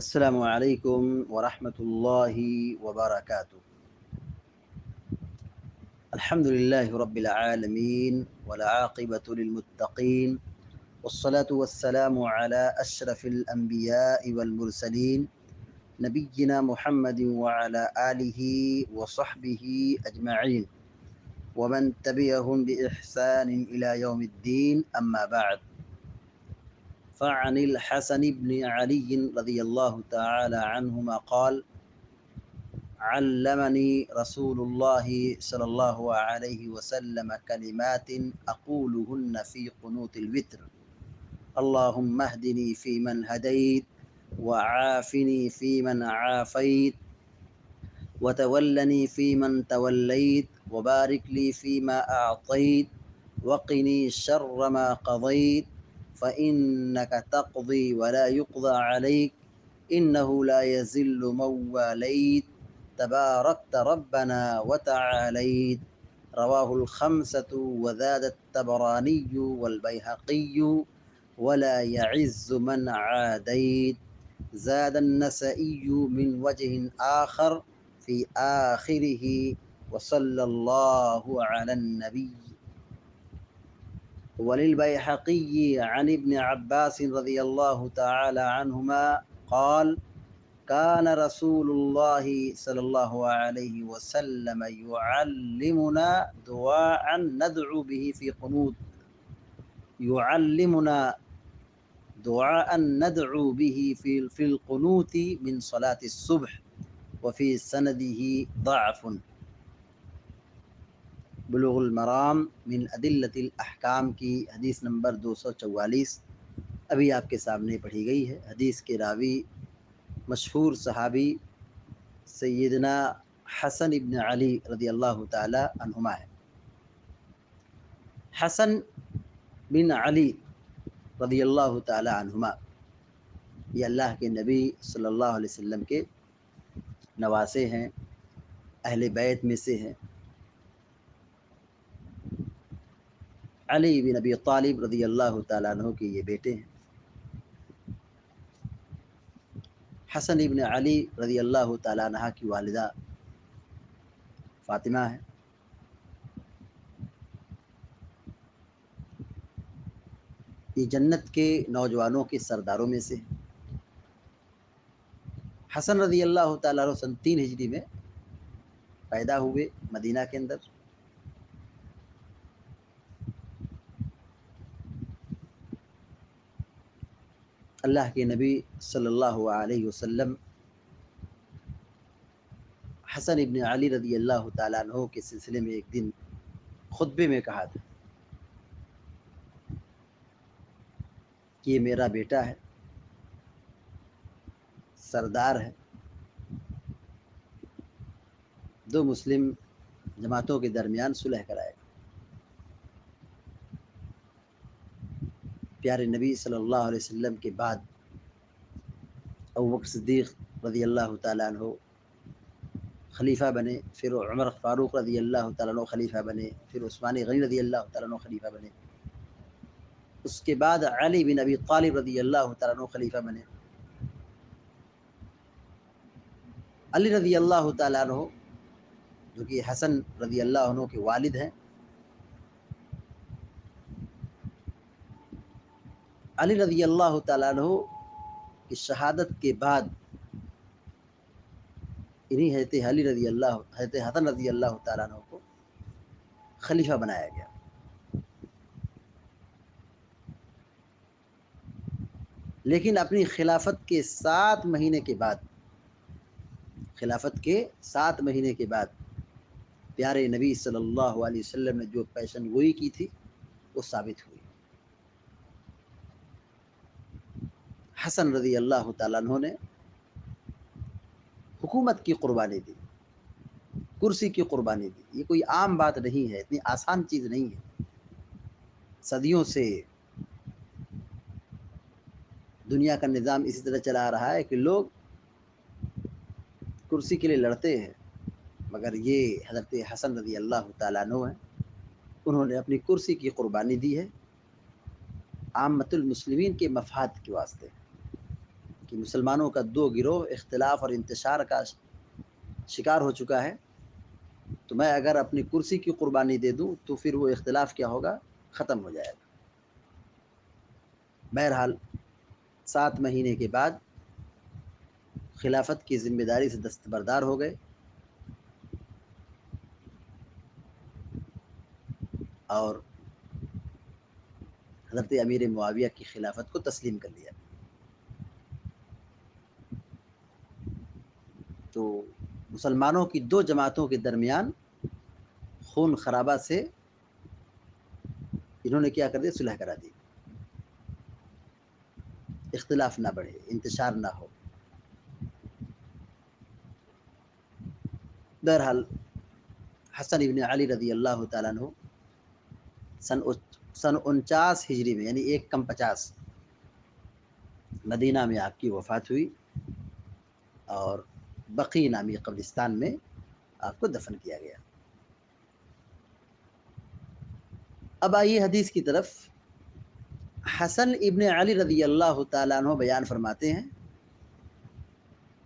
السلام علیکم ورحمۃ اللہ وبرکاتہ۔ الحمد للہ رب العالمین والعاقبۃ للمتقین والصلاة والسلام علی اشرف الانبیاء والمرسلین نبینا محمد وعلی آلہ وصحبہ اجمعین ومن تبعهم بإحسان إلى يوم الدين أما بعد، فعن الحسن بن علي رضی اللہ تعالی عنہما قال علمني رسول الله صلى الله عليه وسلم كلمات أقولهن في قنوت الوتر: اللهم اهدني فيمن هديت، وعافني فيمن عافيت، وتولني فيمن توليت، وبارك لي فيما أعطيت، وقني شر ما قضيت، فإنك تقضي ولا يقضى عليك، إنه لا يذل من واليت، تباركت ربنا وتعاليت۔ رواه الخمسة وزاد الطبراني والبيهقي ولا يعز من عاديت۔ زاد النسائي من وجه آخر في آخره وصلى الله على النبي۔ وللبيهقي عن ابن عباس رضي الله تعالى عنهما قال كان رسول الله صلى الله عليه وسلم يعلمنا دعاء ندعو به في قنوت يعلمنا دعاء ندعو به في القنوت من صلاة الصبح، وفي سنده ضعف۔ بلوغ المرام من ادلۃ الاحکام کی حدیث نمبر 244 ابھی آپ کے سامنے پڑھی گئی ہے۔ حدیث کے راوی مشہور صحابی سیدنا حسن ابن علی رضی اللہ تعالی عنہما ہے۔ حسن بن علی رضی اللہ تعالی عنہما یہ اللہ کے نبی صلی اللہ علیہ وسلم کے نواسے ہیں، اہل بیت میں سے ہیں۔ علی بن ابی طالب رضی اللہ تعالیٰ عنہ کے یہ بیٹے ہیں۔ حسن ابن علی رضی اللہ تعالیٰ عنہ کی والدہ فاطمہ ہے۔ یہ جنت کے نوجوانوں کے سرداروں میں سے ہیں۔ حسن رضی اللہ تعالیٰ عنہ سن 3 ہجری میں پیدا ہوئے مدینہ کے اندر۔ اللہ کے نبی صلی اللہ علیہ وسلم حسن ابن علی رضی اللہ تعالیٰ عنہ کے سلسلے میں ایک دن خطبے میں کہا تھا کہ یہ میرا بیٹا ہے، سردار ہے، دو مسلم جماعتوں کے درمیان صلح کرائے گا۔ پیارے نبی صلی اللہ علیہ وسلم کے بعد ابوبکر صدیق رضی اللہ تعالیٰ عنہ خلیفہ بنے، پھر عمر فاروق رضی اللہ تعالیٰ عنہ خلیفہ بنے، پھر عثمان غنی رضی اللہ تعالیٰ عنہ خلیفہ بنے، اس کے بعد علی بن ابی طالب رضی اللہ تعالیٰ عنہ خلیفہ بنے۔ علی رضی اللہ تعالیٰ عنہ جو کہ حسن رضی اللہ عنہ کے والد ہیں، علی رضی اللہ تعالیٰ عنہ کی شہادت کے بعد انہیں حضرت حسن رضی اللہ تعالیٰ عنہ کو خلیفہ بنایا گیا۔ لیکن اپنی خلافت کے 7 مہینے کے بعد پیارے نبی صلی اللہ علیہ وسلم نے جو پیشن گوئی کی تھی وہ ثابت ہوئی۔ حسن رضی اللہ تعالیٰ عنہ نے حکومت کی قربانی دی، کرسی کی قربانی دی۔ یہ کوئی عام بات نہیں ہے، اتنی آسان چیز نہیں ہے۔ صدیوں سے دنیا کا نظام اسی طرح چلا آ رہا ہے کہ لوگ کرسی کے لیے لڑتے ہیں، مگر یہ حضرت حسن رضی اللہ تعالیٰ عنہ ہیں، انہوں نے اپنی کرسی کی قربانی دی ہے عامت المسلمین کے مفاد کے واسطے، کہ مسلمانوں کا دو گروہ اختلاف اور انتشار کا شکار ہو چکا ہے، تو میں اگر اپنی کرسی کی قربانی دے دوں تو پھر وہ اختلاف کیا ہوگا، ختم ہو جائے گا۔ بہرحال 7 مہینے کے بعد خلافت کی ذمہ داری سے دستبردار ہو گئے اور حضرت امیر معاویہ کی خلافت کو تسلیم کر لیا۔ تو مسلمانوں کی دو جماعتوں کے درمیان خون خرابہ سے انہوں نے کیا کر دیا، صلح کرا دی، اختلاف نہ بڑھے، انتشار نہ ہو۔ بہرحال حسن ابن علی رضی اللہ تعالیٰ عنہ سن 49 ہجری میں، یعنی 1 + 50 مدینہ میں آپ کی وفات ہوئی اور بقی نامی قبرستان میں آپ کو دفن کیا گیا۔ اب آئیے حدیث کی طرف۔ حسن ابن علی رضی اللہ تعالیٰ عنہ بیان فرماتے ہیں،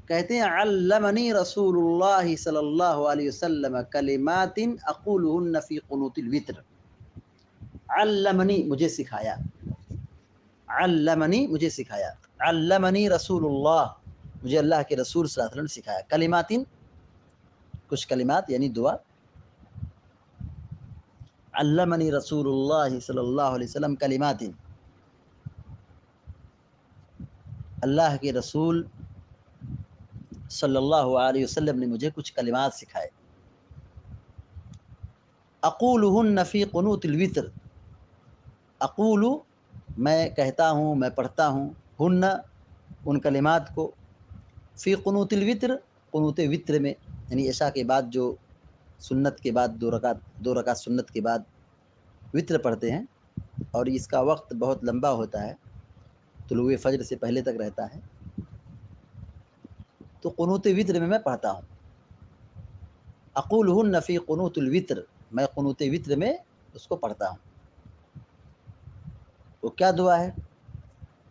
کہتے ہیں علمنی رسول اللہ صلی اللہ علیہ وسلم کلمات اقولہن فی قنوت الوتر۔ علمنی مجھے سکھایا، علمنی مجھے سکھایا، علمنی رسول اللہ مجھے اللہ کے رسول صلی اللہ علیہ وسلم نے سکھایا، کلمات کچھ کلمات یعنی دعا، علمنی رسول اللہ صلی اللہ علیہ وسلم کلمات، اللہ کے رسول صلی اللہ علیہ وسلم نے مجھے کچھ کلمات سکھائے، اقولہن فی قنوت الوتر، اقول میں کہتا ہوں، میں پڑھتا ہوں، ہن ان کلمات کو، فی قنوت الوتر قنوت وتر میں، یعنی عشاء کے بعد جو سنت کے بعد 2 رکعت سنت کے بعد وتر پڑھتے ہیں، اور اس کا وقت بہت لمبا ہوتا ہے، طلوع فجر سے پہلے تک رہتا ہے، تو قنوت وتر میں پڑھتا ہوں، اقولہن فی قنوت الوتر، میں قنوت وتر میں اس کو پڑھتا ہوں۔ وہ کیا دعا ہے؟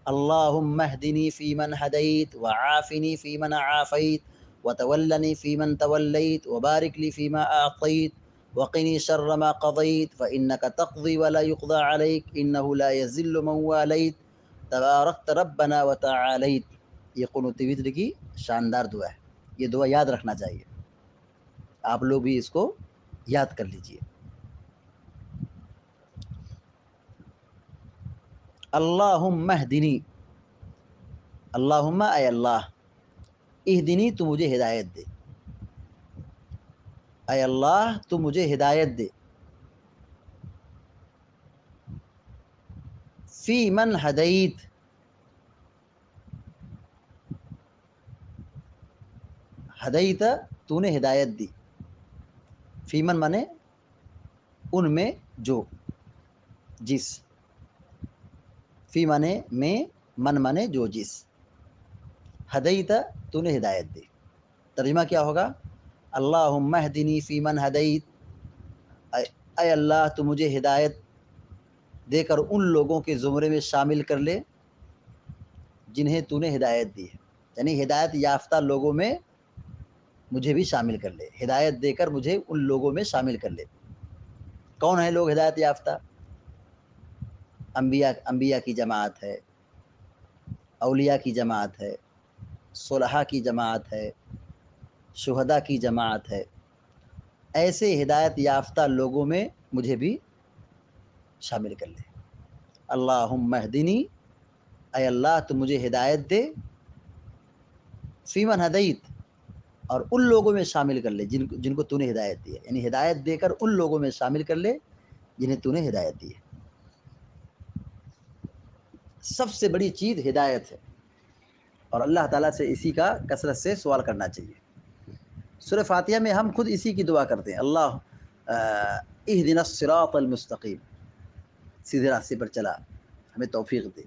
اللہم اہدنی فی من ہدیت وعافنی فی من عافیت وتولنی فی من تولیت وبارک لی فیما اعطیت وقنی شر ما قضیت فانک تقضی ولا یقضى علیک انہ لا یذل من والیت تبارکت ربنا وتعالیت۔ یہ قنوت وتر کی شاندار دعا ہے، یہ دعا یاد رکھنا چاہیے، آپ لوگ بھی اس کو یاد کر لیجئے۔ اللہم اہدنی، اللہم اے اللہ، اہدنی تو مجھے ہدایت دے، اے اللہ تو مجھے ہدایت دے، فی من ہدیت، ہدیت تو نے ہدایت دی، فی من مانے ان میں جو، جس، فی مانے میں، من مانے جو جس، ہدیت تو نے ہدایت دی۔ ترجمہ کیا ہوگا؟ اللہم اہدنی فی من ہدیت، اے اللہ تو مجھے ہدایت دے کر ان لوگوں کے زمرے میں شامل کر لے جنہیں تو نے ہدایت دی ہے، یعنی ہدایت یافتہ لوگوں میں مجھے بھی شامل کر لے، ہدایت دے کر مجھے ان لوگوں میں شامل کر لے۔ کون ہیں لوگ ہدایت یافتہ؟ انبیاء کی جماعت ہے، اولیاء کی جماعت ہے، صلحاء کی جماعت ہے، شہداء کی جماعت ہے، ایسے ہدایت یافتہ لوگوں میں مجھے بھی شامل کر لے۔ اللہم اہدنی، اے اللہ تو مجھے ہدایت دے، فی من ہدیت، اور ان لوگوں میں شامل کر لے جن کو تو نے ہدایت دی ہے، یعنی ہدایت دے کر ان لوگوں میں شامل کر لے جنہیں تو نے ہدایت دی ہے۔ سب سے بڑی چیز ہدایت ہے، اور اللہ تعالیٰ سے اسی کا کثرت سے سوال کرنا چاہیے۔ سورہ فاتحہ میں ہم خود اسی کی دعا کرتے ہیں، اللہ اہدنا الصراط المستقیم، سیدھے راستے پر چلا، ہمیں توفیق دے۔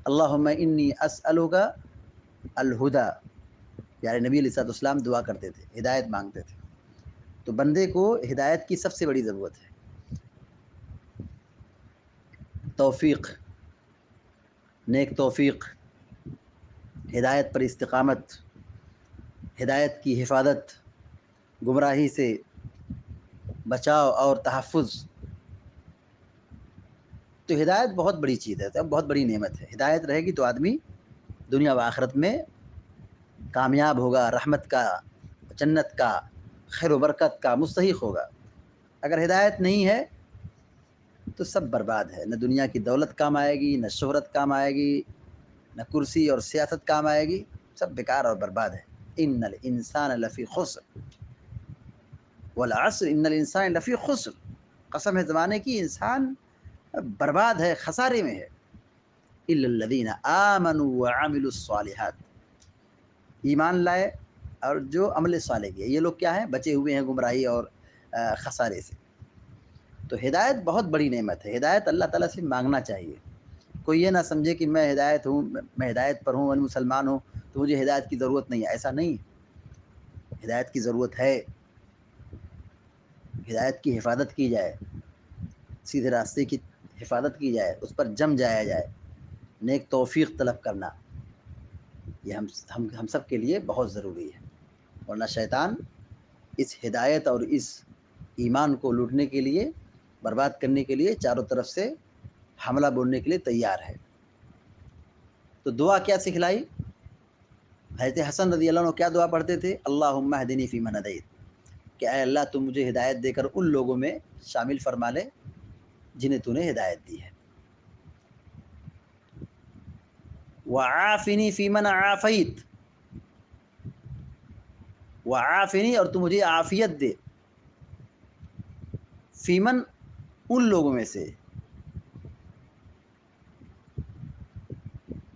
اللہم انی اسألک الہدی، پیارے نبی علیہ السلام دعا کرتے تھے، ہدایت مانگتے تھے۔ تو بندے کو ہدایت کی سب سے بڑی ضرورت ہے، توفیق، نیک توفیق، ہدایت پر استقامت، ہدایت کی حفاظت، گمراہی سے بچاؤ اور تحفظ. تو ہدایت بہت بڑی چیز ہے، بہت بڑی نعمت ہے. ہدایت رہے گی تو آدمی دنیا و آخرت میں کامیاب ہوگا، رحمت کا، جنت کا، خیر و برکت کا مستحق ہوگا. اگر ہدایت نہیں ہے تو سب برباد ہے. نہ دنیا کی دولت کام آئے گی، نہ شہرت کام آئے گی، نہ کرسی اور سیاست کام آئے گی. سب بیکار اور برباد ہے. ان الانسان لفی خسر والعصر ان الانسان لفی خسر. قسم ہے زمانے کی، انسان برباد ہے، خسارے میں ہے. الا الذین آمنوا وعملوا الصالحات. ایمان لائے اور جو عمل صالح کیا، یہ لوگ کیا ہیں؟ بچے ہوئے ہیں گمراہی اور خسارے سے. تو ہدایت بہت بڑی نعمت ہے. ہدایت اللہ تعالیٰ سے مانگنا چاہیے. کوئی یہ نہ سمجھے کہ میں ہدایت ہوں، میں ہدایت پر ہوں، میں مسلمان ہوں تو مجھے ہدایت کی ضرورت نہیں ہے. ایسا نہیں، ہدایت کی ضرورت ہے. ہدایت کی حفاظت کی جائے، سیدھے راستے کی حفاظت کی جائے، اس پر جم جایا جائے. نیک توفیق طلب کرنا یہ ہم سب کے لیے بہت ضروری ہے. ورنہ شیطان اس ہدایت اور اس ایمان کو لوٹنے کے لیے، برباد کرنے کے لیے چاروں طرف سے حملہ بولنے کے لیے تیار ہے. تو دعا کیا سکھلائی؟ حضرت حسن رضی اللہ عنہ کیا دعا پڑھتے تھے؟ اللہم اہدنی فیمن ہدیت، کہ اے اللہ تم مجھے ہدایت دے کر ان لوگوں میں شامل فرما لے جنہیں تو نے ہدایت دی ہے. وعافنی فیمن عافیت، وعافنی اور تو مجھے عافیت دے، فیمن ان لوگوں میں سے،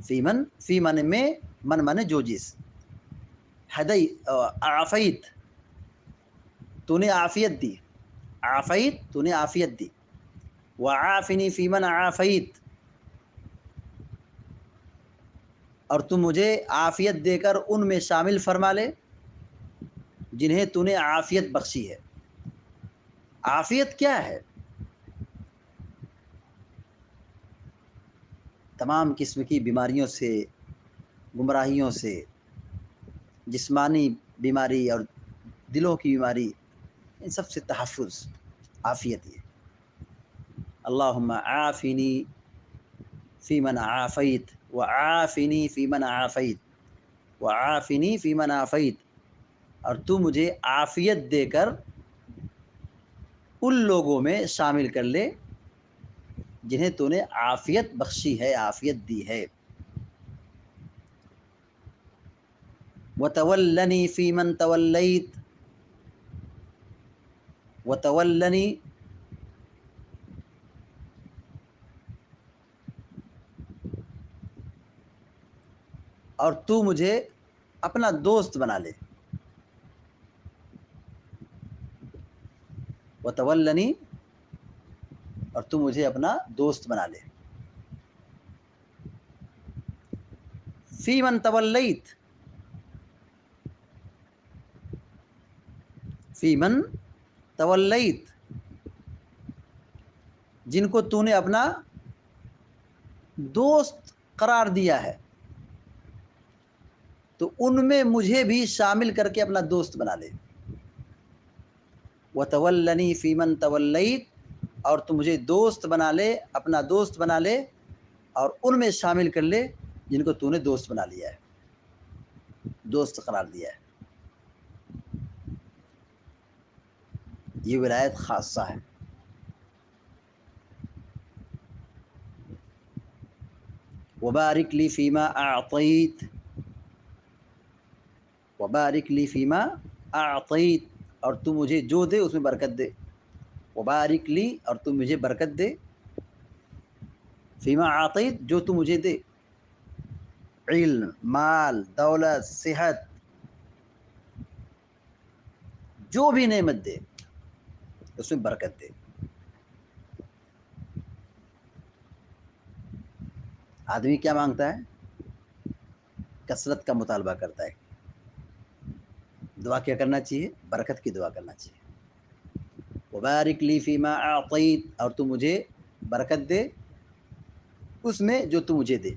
فیمن فیمن میں، من من جو جس، ہدی عافیت تو نے عافیت دی، عافیت تو نے عافیت دی. وعافنی فیمن عافیت اور تو مجھے عافیت دے کر ان میں شامل فرما لے جنہیں تو نے عافیت بخشی ہے. عافیت کیا ہے؟ تمام قسم کی بیماریوں سے، گمراہیوں سے، جسمانی بیماری اور دلوں کی بیماری، ان سب سے تحفظ، عافیت. یہ اللہم عافنی فیمن عافیت وعافنی فیمن عافیت وعافنی فیمن عافیت، اور تو مجھے عافیت دے کر ان لوگوں میں شامل کر لے جنہیں تو نے عافیت بخشی ہے، عافیت دی ہے. وتولنی فیمن تولیت وتولنی اور تو مجھے اپنا دوست بنا لے. وتولنی اور تو مجھے اپنا دوست بنا لے. فیمن تولیت، فیمن تولیت جن کو تو نے اپنا دوست قرار دیا ہے تو ان میں مجھے بھی شامل کر کے اپنا دوست بنا لے. وتولنی فیمن تولیت اور تو مجھے دوست بنا لے، اپنا دوست بنا لے اور ان میں شامل کر لے جن کو تو نے دوست بنا لیا ہے، دوست قرار دیا ہے. یہ ولایت خاصہ ہے. وبارک لی فیما اعطیت وبارک لی فیما اعطیت اور تو مجھے جو دے اس میں برکت دے. وبارک لی اور تو مجھے برکت دے، فیما اعطیت جو تو مجھے دے، علم، مال، دولت، صحت، جو بھی نعمت دے اس میں برکت دے. آدمی کیا مانگتا ہے؟ کثرت کا مطالبہ کرتا ہے. دعا کیا کرنا چاہیے؟ برکت کی دعا کرنا چاہیے. وبارک لی فیما اعطیت اور تو مجھے برکت دے اس میں جو تو مجھے دے.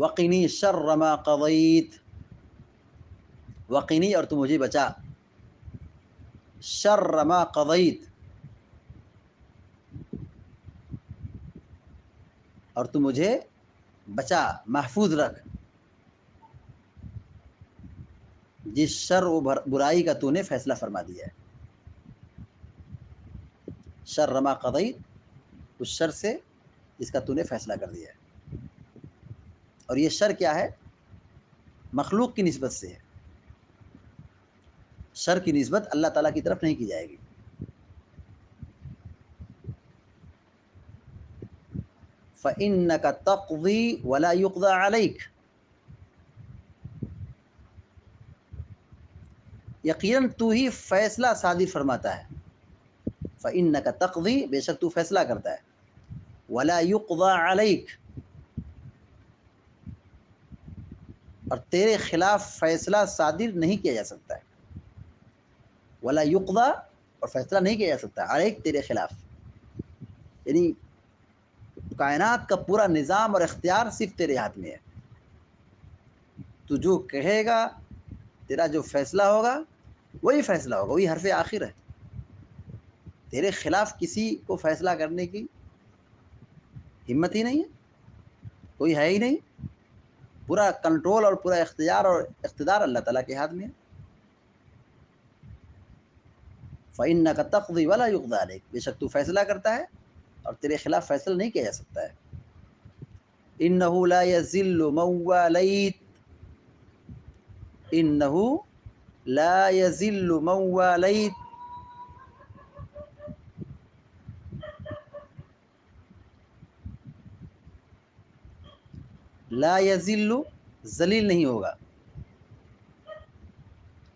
وقنی شر ما قضیت، وقنی اور تو مجھے بچا، شر ما قضیت اور تو مجھے بچا، محفوظ رکھ جس شر و برائی کا تو نے فیصلہ فرما دیا ہے، شر ما قضیت، اس شر سے جس کا تو نے فیصلہ کر دیا ہے۔ اور یہ شر کیا ہے؟ مخلوق کی نسبت سے ہے، شر کی نسبت اللہ تعالیٰ کی طرف نہیں کی جائے گی۔ فَإِنَّكَ تَقْضِي وَلَا يُقْضَى عَلَيْكَ، یقیناً تو ہی فیصلہ صادر فرماتا ہے، فَإِنَّكَ تَقْضِي، بے شک تو فیصلہ کرتا ہے، وَلَا يُقْضَى عَلَيْكَ، اور تیرے خلاف فیصلہ صادر نہیں کیا جا سکتا ہے، وَلَا يُقْضَى، اور فیصلہ نہیں کیا جا سکتا علیک، تیرے خلاف، یعنی کائنات کا پورا نظام اور اختیار صرف تیرے ہاتھ میں ہے، تو جو کہے گا، تیرا جو فیصلہ ہوگا وہی فیصلہ ہوگا، وہی حرف آخر ہے، تیرے خلاف کسی کو فیصلہ کرنے کی ہمت ہی نہیں ہے، کوئی ہے ہی نہیں، پورا کنٹرول اور پورا اختیار اور اقتدار اللہ تعالیٰ کے ہاتھ میں ہے۔ فَإِنَّكَ تَقْضِي وَلَا يُقْضَى عَلَيْكَ، بے شک تو فیصلہ کرتا ہے اور تیرے خلاف فیصلہ نہیں کیا جا سکتا ہے۔ إِنَّهُ لَا يَذِلُّ مَن وَالَيْتَ، إِنَّهُ لَا يَذِلُّ مَن وَالَيْتَ، لا يذل، ذلیل نہیں ہوگا،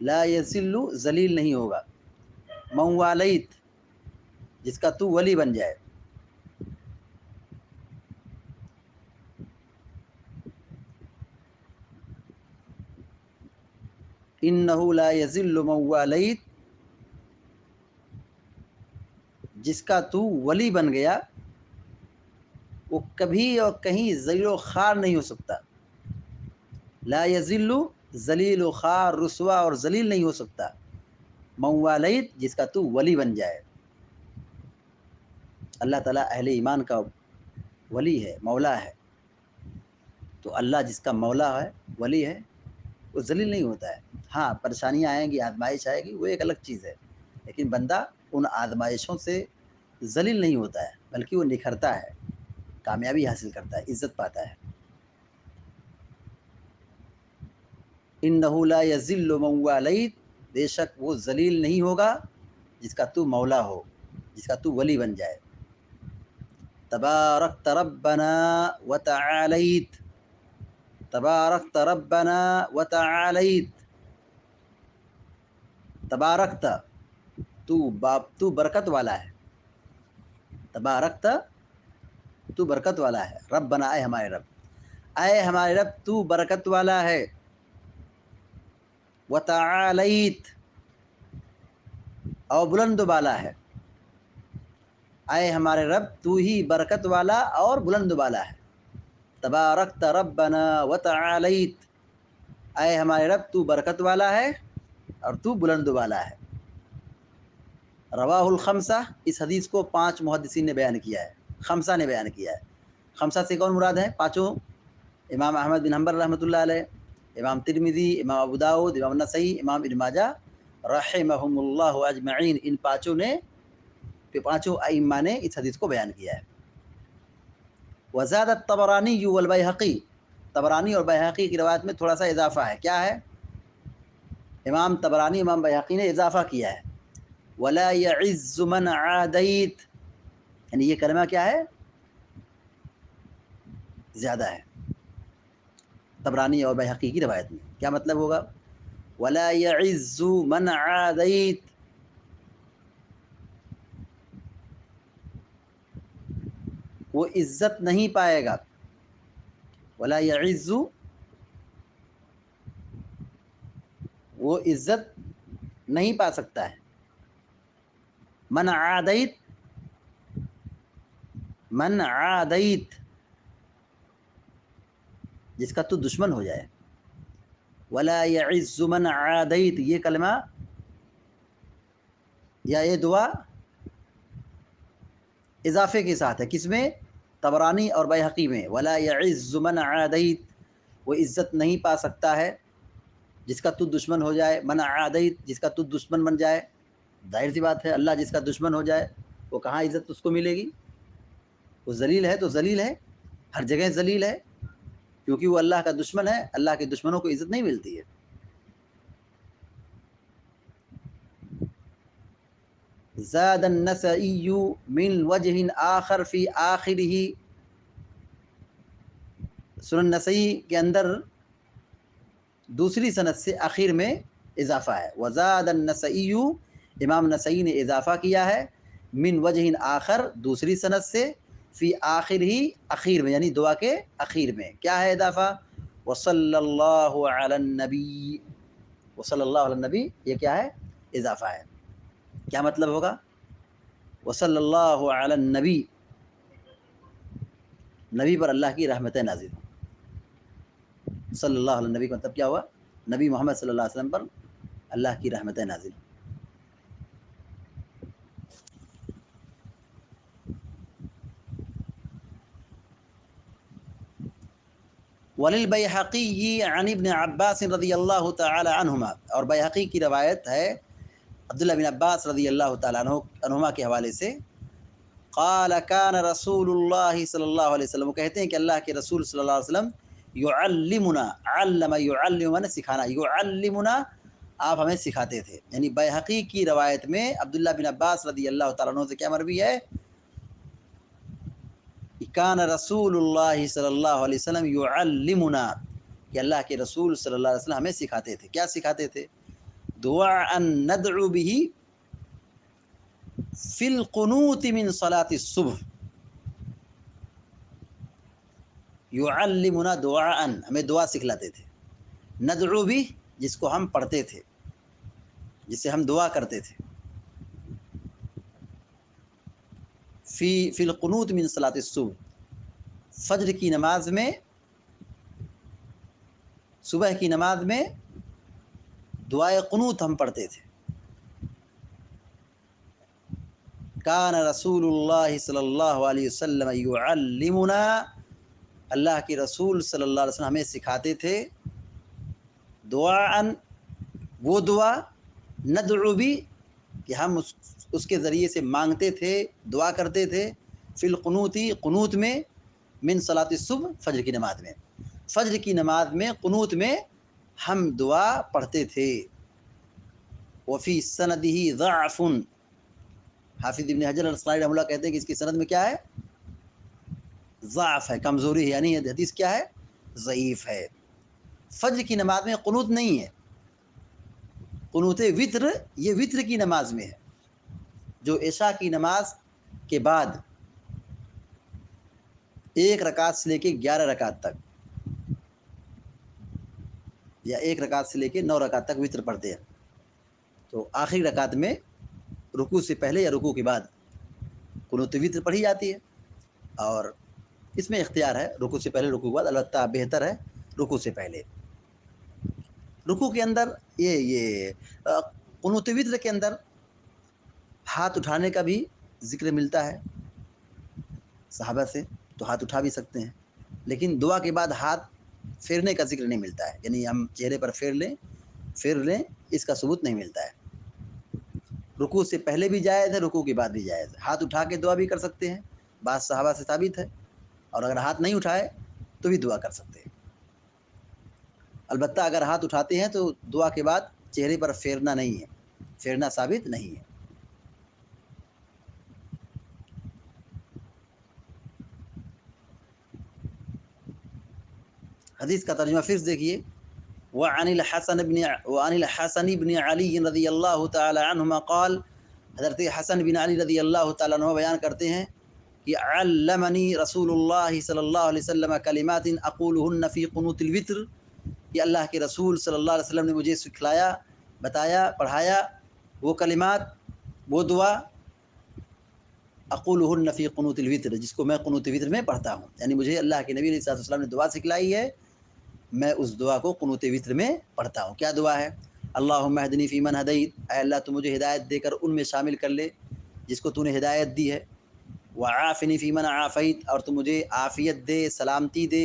لا يذل، ذلیل نہیں ہوگا، من والیت، جس کا تو ولی بن جائے، انہ لا یذل من والیت، جس کا تو ولی بن گیا وہ کبھی اور کہیں ذلیل و خوار نہیں ہو سکتا، لا یذل، ذلیل و خوار، رسوا اور ذلیل نہیں ہو سکتا، من والیت، جس کا تو ولی بن جائے۔ اللہ تعالیٰ اہل ایمان کا ولی ہے، مولا ہے، تو اللہ جس کا مولا ہے، ولی ہے، وہ ذلیل نہیں ہوتا ہے۔ ہاں پریشانیاں آئیں گی، آزمائش آئے گی، وہ ایک الگ چیز ہے، لیکن بندہ ان آزمائشوں سے ذلیل نہیں ہوتا ہے، بلکہ وہ نکھرتا ہے، کامیابی حاصل کرتا ہے، عزت پاتا ہے۔ انہ لا یذل من والیت، بے شک وہ ذلیل نہیں ہوگا جس کا تو مولا ہو، جس کا تو ولی بن جائے۔ تبارکت ربنا وتعالیت، تبارکت ربنا وتعالیت، تبارکت، تو برکت والا ہے، تبارکت، تو برکت والا ہے، ربنا، اے ہمارے رب، اے ہمارے رب تو برکت والا ہے، وتعالیت، اور بلند و بالا ہے، اے ہمارے رب تو ہی برکت والا اور بلند و بالا ہے، تبارکت ربنا وتعالیت، اے ہمارے رب تو برکت والا ہے اور تو بلند و بالا ہے۔ رواہ الخمسہ، اس حدیث کو 5 محدثین نے بیان کیا ہے، خمسہ نے بیان کیا ہے۔ خمسہ سے کون مراد ہے؟ پانچوں، امام احمد بن حنبل رحمۃ اللہ علیہ، امام ترمذی، امام ابو داؤد، امام نسائی، امام ابن ماجہ رحمہم اللہ اجمعین، ان پانچوں ائمہ نے اس حدیث کو بیان کیا ہے۔ وزاد الطبرانی والبیہقی، طبرانی اور بیہقی کی روایت میں تھوڑا سا اضافہ ہے، کیا ہے؟ امام طبرانی، امام بیہقی نے اضافہ کیا ہے، ولا يعز من عادیت، یعنی یہ کلمہ کیا ہے؟ زیادہ ہے طبرانی اور بیہقی کی روایت میں۔ کیا مطلب ہوگا؟ ولا يعز من عادیت، وہ عزت نہیں پائے گا، ولا يعز، وہ عزت نہیں پا سکتا ہے، من عادیت، من عادیت، جس کا تو دشمن ہو جائے. ولا يعز من عادیت، یہ کلمہ یا یہ دعا اضافے کے ساتھ ہے. کس میں؟ طبرانی اور بیہقی میں. ولا يعز من عادیت، وہ عزت نہیں پا سکتا ہے جس کا تو دشمن ہو جائے. من عادیت، جس کا تو دشمن بن جائے. ظاہر سی بات ہے، اللہ جس کا دشمن ہو جائے وہ کہاں عزت اس کو ملے گی؟ وہ ذلیل ہے تو ذلیل ہے، ہر جگہ ذلیل ہے، کیونکہ وہ اللہ کا دشمن ہے. اللہ کے دشمنوں کو عزت نہیں ملتی ہے. زاد النسائی من وجہ آخر فی آخرہ، سنن نسائی کے اندر دوسری سند سے آخر میں اضافہ ہے. وزاد النسائی، امام نسائی نے اضافہ کیا ہے. من وجہ آخر، دوسری سند سے. فی آخر ہی، اخیر میں، یعنی دعا کے اخیر میں. کیا ہے اضافہ؟ وصلی اللہ علی النبی، وصلی اللہ علی النبی، یہ کیا ہے؟ اضافہ ہے. کیا مطلب ہوگا؟ وصلی اللہ علی النبی، نبی پر اللہ کی رحمتیں نازل ہوں. صلی اللہ علیہ نبی کا مطلب کیا ہوا؟ نبی محمد صلی اللہ علیہ وسلم پر اللہ کی رحمتیں نازل ہوں. وللبیہقی عن ابن عباس رضی اللہ تعالی عنہما، اور بیہقی کی روایت ہے عبداللہ بن عباس رضی اللہ تعالیٰ عنہما کے حوالے سے. قال کان رسول اللہ صلی اللہ علیہ وسلم، وہ کہتے ہیں کہ اللہ کے رسول صلی اللہ علیہ وسلم یعلمنا، علم یعلم نے سکھانا، یعلمنا آپ ہمیں سکھاتے تھے. یعنی بیہقی کی روایت میں عبداللہ بن عباس رضی اللہ تعالیٰ عنہ سے کیا مروی ہے؟ کان رسول اللہ صلی اللہ علیہ وسلم یعلمنا، کہ اللہ کے رسول صلی اللہ علیہ وسلم ہمیں سکھاتے تھے. کیا سکھاتے تھے؟ دعاء ندعو به فی القنوت من صلاة الصبح. یعلمنا دعاء، ہمیں دعا سکھلاتے تھے. ندعو بھی، جس کو ہم پڑھتے تھے، جسے ہم دعا کرتے تھے. فی القنوت من صلاة الصبح، فجر کی نماز میں، صبح کی نماز میں دعائے قنوت ہم پڑھتے تھے. کان رسول اللہ صلی اللہ علیہ وسلم یعلمنا، اللہ کے رسول صلی اللہ علیہ وسلم ہمیں سکھاتے تھے. دعاء، وہ دعا، ندعو بھی، کہ ہم اس کے ذریعے سے مانگتے تھے، دعا کرتے تھے. فی القنوتی، قنوت میں، من صلاة الصبح، فجر کی نماز میں. فجر کی نماز میں قنوت میں ہم دعا پڑھتے تھے. وفی سندہ ضعف، حافظ ابن حجر الاسقلانی رحمہ اللہ کہتے ہیں کہ اس کی سند میں کیا ہے؟ ضعف ہے، کمزوری ہے. یعنی یہ حدیث کیا ہے؟ ضعیف ہے. فجر کی نماز میں قنوت نہیں ہے. قنوت وتر، یہ وتر کی نماز میں ہے، جو عشاء کی نماز کے بعد 1 رکعت سے لے کے 11 رکعت تک، یا 1 رکعت سے لے کے 9 رکعت تک وتر پڑھتے ہیں. تو آخری رکعت میں رکوع سے پہلے یا رکوع کے بعد قنوت وتر پڑھی جاتی ہے. اور اس میں اختیار ہے، رکوع سے پہلے، رکوع کے بعد. البتہ بہتر ہے رکوع سے پہلے. رکوع کے اندر یہ قنوت وتر کے اندر ہاتھ اٹھانے کا بھی ذکر ملتا ہے صحابہ سے، تو ہاتھ اٹھا بھی سکتے ہیں. لیکن دعا کے بعد ہاتھ پھیرنے کا ذکر نہیں ملتا ہے. یعنی ہم چہرے پر پھیر لیں، اس کا ثبوت نہیں ملتا ہے. رکوع سے پہلے بھی جائز ہے، رکوع کے بعد بھی جائز ہے. ہاتھ اٹھا کے دعا بھی کر سکتے ہیں، بعض صحابہ سے ثابت ہے. اور اگر ہاتھ نہیں اٹھائے تو بھی دعا کر سکتے ہیں. البتہ اگر ہاتھ اٹھاتے ہیں تو دعا کے بعد چہرے پر پھیرنا نہیں ہے، پھیرنا ثابت نہیں ہے. حدیث کا ترجمہ پھر دیکھیے. وعن الحسن بن علی رضی اللہ تعالی عنہما قال، حضرت حسن بن علی رضی اللہ تعالیٰ عنہ بیان کرتے ہیں کہ علمنی رسول اللہ صلی اللہ علیہ وسلم کلمات اقولہن فی قنوت الوتر، کہ اللہ کے رسول صلی اللہ علیہ وسلم نے مجھے سکھلایا، بتایا، پڑھایا وہ کلمات، وہ دعا، اقولہن فی قنوت الوتر، جس کو میں قنوت وتر میں پڑھتا ہوں. یعنی مجھے اللہ کے نبی علیہ الصلوۃ والسلام نے دعا سکھلائی ہے میں اس دعا کو قنوت وطر میں پڑھتا ہوں۔ کیا دعا ہے؟ اللہم اہدنی فی من ہدیت، اے اللہ تو مجھے ہدایت دے کر ان میں شامل کر لے جس کو تو نے ہدایت دی ہے۔ وعافنی فی من عافیت، اور تو مجھے عافیت دے، سلامتی دے،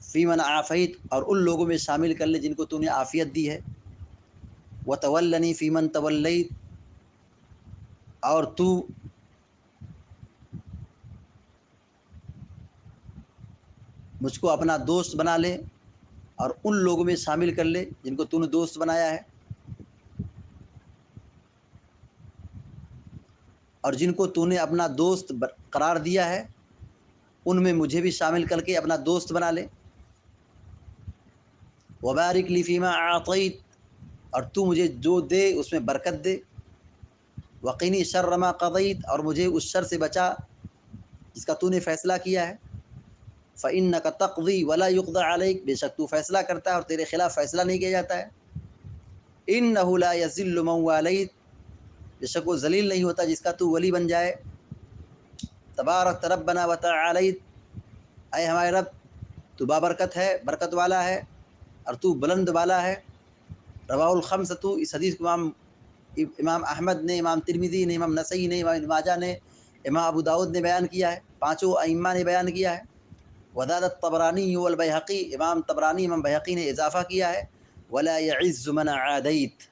فی من عافیت، اور ان لوگوں میں شامل کر لے جن کو تو نے عافیت دی ہے۔ وتولنی فی من تولیت، اور تو مجھ کو اپنا دوست بنا لے اور ان لوگوں میں شامل کر لے جن کو تو نے دوست بنایا ہے، اور جن کو تو نے اپنا دوست قرار دیا ہے ان میں مجھے بھی شامل کر کے اپنا دوست بنا لے۔ وبارک لی فیما اعطیت، اور تو مجھے جو دے اس میں برکت دے۔ وقینی شر ما قضیت، اور مجھے اس شر سے بچا جس کا تو نے فیصلہ کیا ہے۔ فإنک تقضی ولا یقضى علیک، بے شک تو فیصلہ کرتا ہے اور تیرے خلاف فیصلہ نہیں کیا جاتا ہے۔ انہ لا یذل من والیت، بے شک وہ ذلیل نہیں ہوتا جس کا تو ولی بن جائے۔ تبارک ربنا وتعالیت، اے ہمارے رب تو بابرکت ہے، برکت والا ہے، اور تو بلند والا ہے۔ رواہ الخمسۃ، اس حدیث کو امام احمد نے، امام ترمذی نے، امام نسائی نے، امام ابن ماجہ نے، امام ابو داؤد نے بیان کیا ہے، پانچوں ائمہ نے بیان کیا ہے۔ وزاد الطبرانی والبیہقی، امام طبرانی امام بہقی نے اضافہ کیا ہے۔ ولا يعز من عادیت،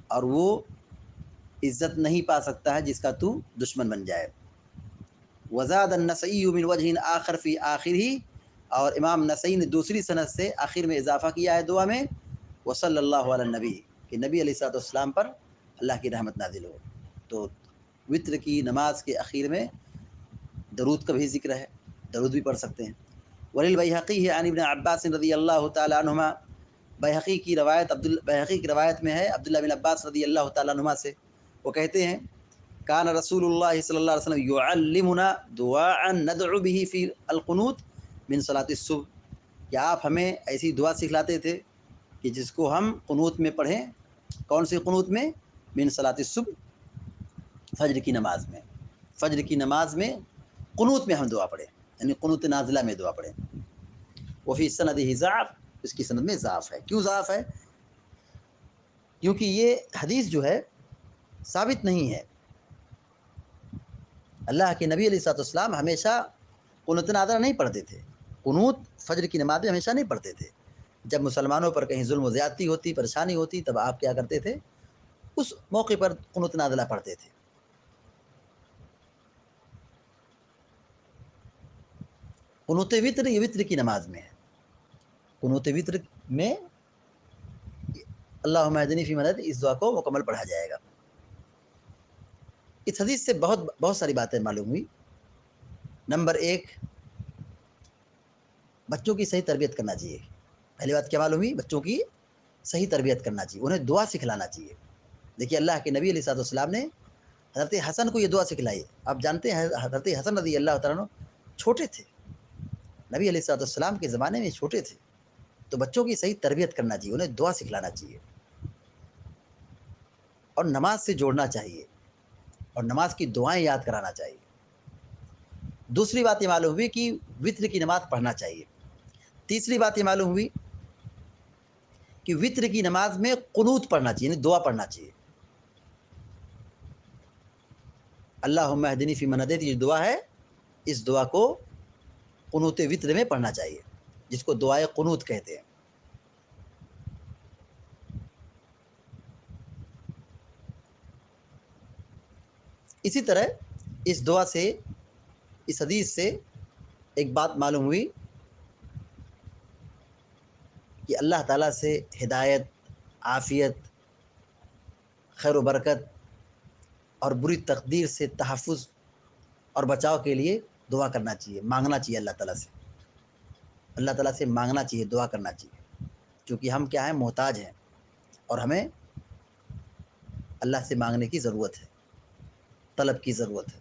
اور وہ عزت نہیں پا سکتا ہے جس کا تو دشمن بن جائے۔ وزاد النسائی من وجہ آخر فی آخرہ، اور امام نسائی نے دوسری سند سے آخر میں اضافہ کیا ہے دعا میں، وصلی اللہ علی النبی، کہ نبی علیہ الصلوۃ والسلام پر اللہ کی رحمت نازل ہو۔ تو وطر کی نماز کے اخیر میں درود کا بھی ذکر ہے، درود بھی پڑھ سکتے ہیں۔ وللبیہقی عن ابن عباس رضی اللہ تعالی عنہما، بیہقی کی روایت میں ہے عبداللہ بن عباس رضی اللہ تعالی عنہما سے، وہ کہتے ہیں کان رسول اللہ صلی اللہ علیہ وسلم یعلمنا دعاء ندعو به فی القنوت من صلاۃ الصبح، کہ آپ ہمیں ایسی دعا سکھلاتے تھے کہ جس کو ہم قنوت میں پڑھیں۔ کون سی قنوت میں؟ من صلاۃ الصبح، فجر کی نماز میں۔ فجر کی نماز میں قنوت میں ہم دعا پڑھیں، یعنی قنوت نازلہ میں دعا پڑھیں۔ وفی سندہ ضعف، اس کی سند میں ضعف ہے۔ کیوں ضعف ہے؟ کیونکہ یہ حدیث جو ہے ثابت نہیں ہے۔ اللہ کے نبی علیہ الصلوۃ والسلام ہمیشہ قنوت نازلہ نہیں پڑھتے تھے، قنوت فجر کی نماز میں ہمیشہ نہیں پڑھتے تھے۔ جب مسلمانوں پر کہیں ظلم و زیادتی ہوتی، پریشانی ہوتی، تب آپ کیا کرتے تھے؟ اس موقع پر قنوت نازلہ پڑھتے تھے۔ قنوت وطر یہ وطر کی نماز میں ہے۔ قنوت وطر میں اللہم اہدنی فی من ہدیت، اس دعا کو مکمل پڑھا جائے گا۔ اس حدیث سے بہت ساری باتیں معلوم ہوئی۔ نمبر ایک، بچوں کی صحیح تربیت کرنا چاہیے۔ پہلی بات کیا معلوم ہوئی؟ بچوں کی صحیح تربیت کرنا چاہیے، انہیں دعا سکھلانا چاہیے۔ دیکھیے اللہ کے نبی علیہ الصلوۃ والسلام نے حضرت حسن کو یہ دعا سکھلائی۔ آپ جانتے ہیں حضرت حسن رضی اللہ تعالیٰ عنہ چھوٹے تھے، نبی علیہ الصلوۃ والسلام کے زمانے میں چھوٹے تھے، تو بچوں کی صحیح تربیت کرنا چاہیے، انہیں دعا سکھلانا چاہیے اور نماز سے جوڑنا چاہیے اور نماز کی دعائیں یاد کرانا چاہیے۔ دوسری بات یہ معلوم ہوئی کہ وطر کی نماز پڑھنا چاہیے۔ تیسری بات یہ معلوم ہوئی کہ وطر کی نماز میں قنوت پڑھنا چاہیے، یعنی دعا پڑھنا چاہیے۔ اللہم اہدنی فی من ہدیت، یہ دعا ہے، اس دعا کو قنوت وطر میں پڑھنا چاہیے، جس کو دعائے قنوت کہتے ہیں۔ اسی طرح اس دعا سے، اس حدیث سے ایک بات معلوم ہوئی کہ اللہ تعالیٰ سے ہدایت، عافیت، خیر و برکت اور بری تقدیر سے تحفظ اور بچاؤ کے لیے دعا کرنا چاہیے، مانگنا چاہیے اللہ تعالیٰ سے۔ اللہ تعالیٰ سے مانگنا چاہیے، دعا کرنا چاہیے، کیونکہ ہم کیا ہیں؟ محتاج ہیں، اور ہمیں اللہ سے مانگنے کی ضرورت ہے، طلب کی ضرورت ہے،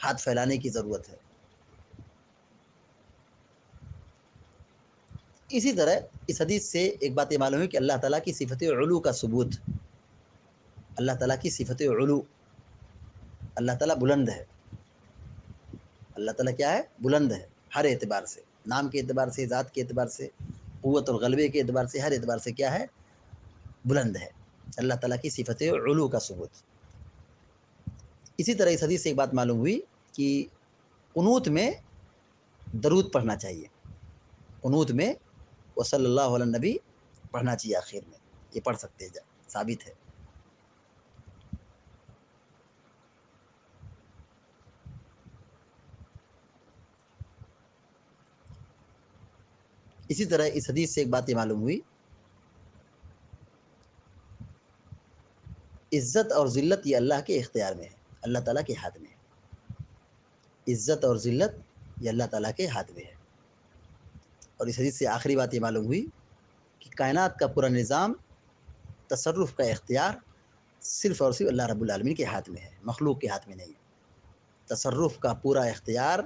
ہاتھ پھیلانے کی ضرورت ہے۔ اسی طرح اس حدیث سے ایک بات یہ معلوم ہے کہ اللہ تعالیٰ کی صفت علو کا ثبوت، اللہ تعالیٰ کی صفت علو، اللہ تعالیٰ بلند ہے، اللہ تعالیٰ کیا ہے؟ بلند ہے ہر اعتبار سے۔ نام کے اعتبار سے، ذات کے اعتبار سے، قوت اور غلبے کے اعتبار سے، ہر اعتبار سے کیا ہے؟ بلند ہے۔ اللہ تعالیٰ کی صفت علو کا ثبوت۔ اسی طرح اس حدیث سے ایک بات معلوم ہوئی کہ قنوت میں درود پڑھنا چاہیے، قنوت میں وصلی اللہ علیہ نبی پڑھنا چاہیے آخر میں، یہ پڑھ سکتے ہیں، ثابت ہے۔ اسی طرح اس حدیث سے ایک بات یہ معلوم ہوئی، عزت اور ذلت یہ اللہ کے اختیار میں ہے، اللہ تعالیٰ کے ہاتھ میں ہے۔ عزت اور ذلت یہ اللہ تعالیٰ کے ہاتھ میں ہے۔ اور اس حدیث سے آخری بات یہ معلوم ہوئی کہ کائنات کا پورا نظام، تصرف کا اختیار صرف اور صرف اللہ رب العالمین کے ہاتھ میں ہے، مخلوق کے ہاتھ میں نہیں ہے۔ تصرف کا پورا اختیار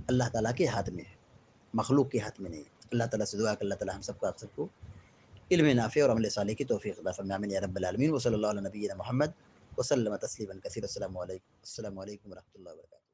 اللہ تعالیٰ کے ہاتھ میں ہے، مخلوق کے ہاتھ میں نہیں ہے۔ اللہ تعالیٰ سے دعا کہ اللہ تعالیٰ ہم سب کو، آپ سب کو علم نافع اور عمل صالح کی توفیق عطا فرمائے، آمین یا رب العالمین۔ وصلی اللہ علی نبینا محمد وسلم تسلیما کثیرا۔ السلام علیکم ورحمۃ اللہ وبرکاتہ۔